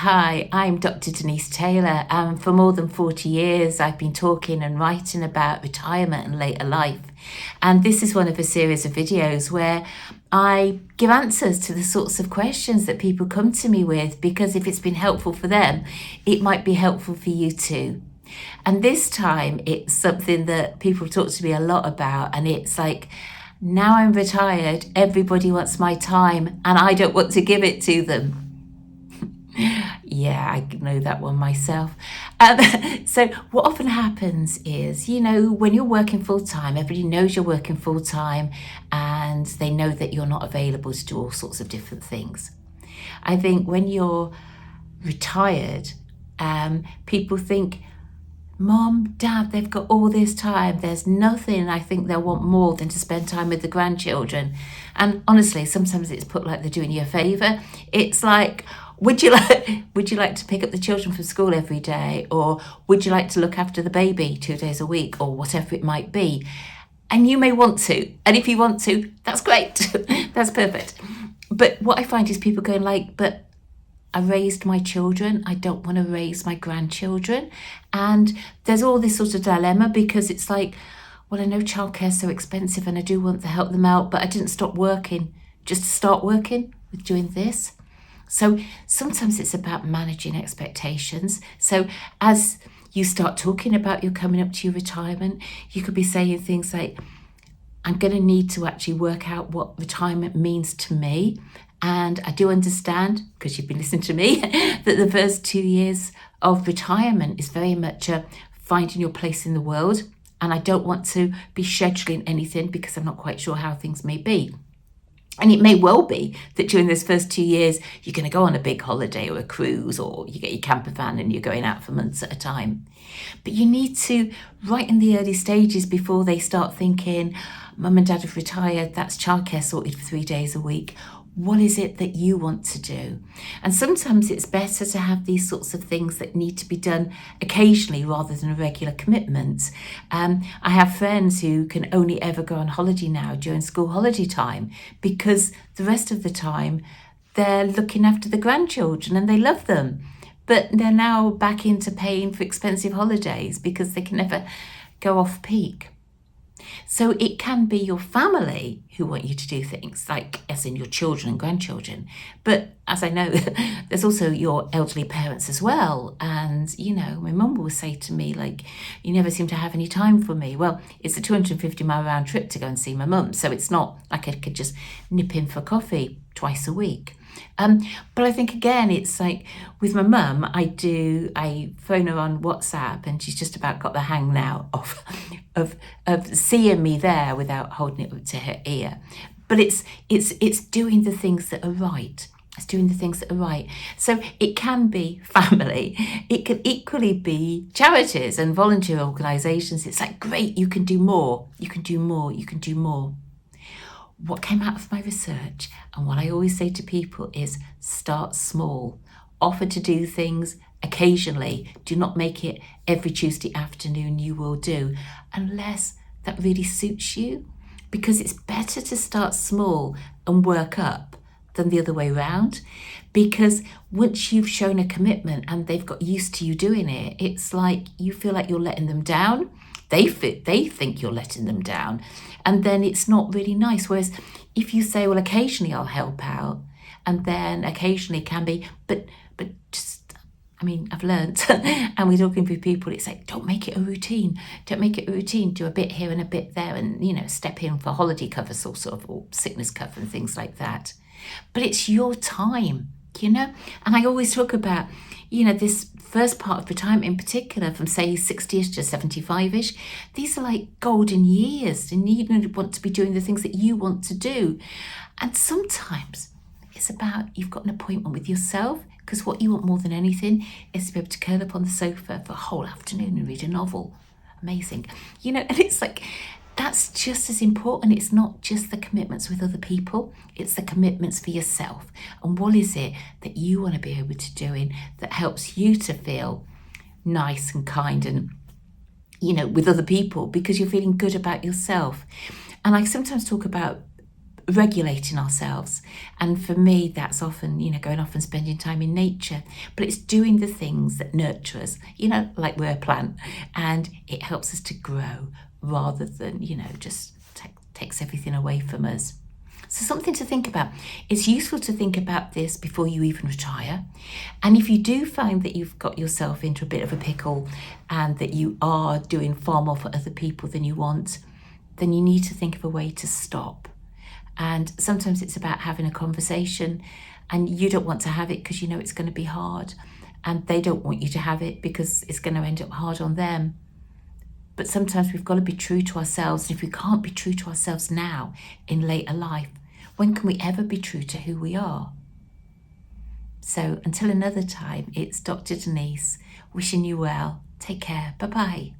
Hi, I'm Dr. Denise Taylor, and for more than 40 years I've been talking and writing about retirement and later life. And this is one of a series of videos where I give answers to the sorts of questions that people come to me with, because if it's been helpful for them, it might be helpful for you too. And this time it's something that people talk to me a lot about, and it's like, now I'm retired, everybody wants my time and I don't want to give it to them. Yeah, I know that one myself. So what often happens is, when you're working full time, everybody knows you're working full time and they know that you're not available to do all sorts of different things. I think when you're retired, people think, Mom, Dad, they've got all this time. There's nothing I think they'll want more than to spend time with the grandchildren. And honestly, sometimes it's put like they're doing you a favour. It's like, would you like to pick up the children from school every day? Or would you like to look after the baby 2 days a week, or whatever it might be? And you may want to. And if you want to, that's great. That's perfect. But what I find is people going like, but I raised my children, I don't want to raise my grandchildren. And there's all this sort of dilemma, because it's like, well, I know childcare's so expensive and I do want to help them out, but I didn't stop working just to start working with doing this. So sometimes it's about managing expectations. So as you start talking about you're coming up to your retirement, you could be saying things like, I'm going to need to actually work out what retirement means to me. And I do understand, because you've been listening to me, that the first 2 years of retirement is very much finding your place in the world. And I don't want to be scheduling anything because I'm not quite sure how things may be. And it may well be that during those first 2 years, you're going to go on a big holiday or a cruise, or you get your camper van and you're going out for months at a time. But you need to, right in the early stages, before they start thinking, Mum and Dad have retired, that's childcare sorted for 3 days a week. What is it that you want to do? And sometimes it's better to have these sorts of things that need to be done occasionally rather than a regular commitment. I have friends who can only ever go on holiday now during school holiday time, because the rest of the time they're looking after the grandchildren and they love them. But they're now back into paying for expensive holidays because they can never go off peak. So it can be your family who want you to do things, like as in your children and grandchildren. But as I know, there's also your elderly parents as well. And, my mum will say to me, like, you never seem to have any time for me. Well, it's a 250-mile round trip to go and see my mum. So it's not like I could just nip in for coffee twice a week. But I think, again, it's like with my mum, I phone her on WhatsApp and she's just about got the hang now of seeing me there without holding it up to her ear. But it's doing the things that are right. It's doing the things that are right. So it can be family. It can equally be charities and volunteer organisations. It's like, great, you can do more. You can do more. You can do more. What came out of my research, and what I always say to people, is start small. Offer to do things occasionally. Do not make it every Tuesday afternoon you will do, unless that really suits you. Because it's better to start small and work up than the other way around. Because once you've shown a commitment and they've got used to you doing it, it's like you feel like you're letting them down. They think you're letting them down. And then it's not really nice. Whereas if you say, well, occasionally I'll help out, and then occasionally can be, but just, I've learnt, and we're talking with people, it's like, don't make it a routine. Don't make it a routine. Do a bit here and a bit there, and, step in for holiday cover or sickness cover and things like that. But it's your time, And I always talk about, this first part of retirement in particular, from say 60ish to 75ish, these are like golden years, and you want to be doing the things that you want to do. And sometimes it's about, you've got an appointment with yourself, because what you want more than anything is to be able to curl up on the sofa for a whole afternoon and read a novel. Amazing. And it's like, that's just as important. It's not just the commitments with other people, it's the commitments for yourself. And what is it that you want to be able to do that helps you to feel nice and kind and, with other people, because you're feeling good about yourself. And I sometimes talk about regulating ourselves. And for me, that's often, going off and spending time in nature, but it's doing the things that nurture us, like we're a plant, and it helps us to grow rather than, just takes everything away from us. So something to think about. It's useful to think about this before you even retire. And if you do find that you've got yourself into a bit of a pickle and that you are doing far more for other people than you want, then you need to think of a way to stop. And sometimes it's about having a conversation, and you don't want to have it because it's going to be hard, and they don't want you to have it because it's going to end up hard on them. But sometimes we've got to be true to ourselves. And if we can't be true to ourselves now in later life, when can we ever be true to who we are? So until another time, it's Dr. Denise wishing you well. Take care. Bye-bye.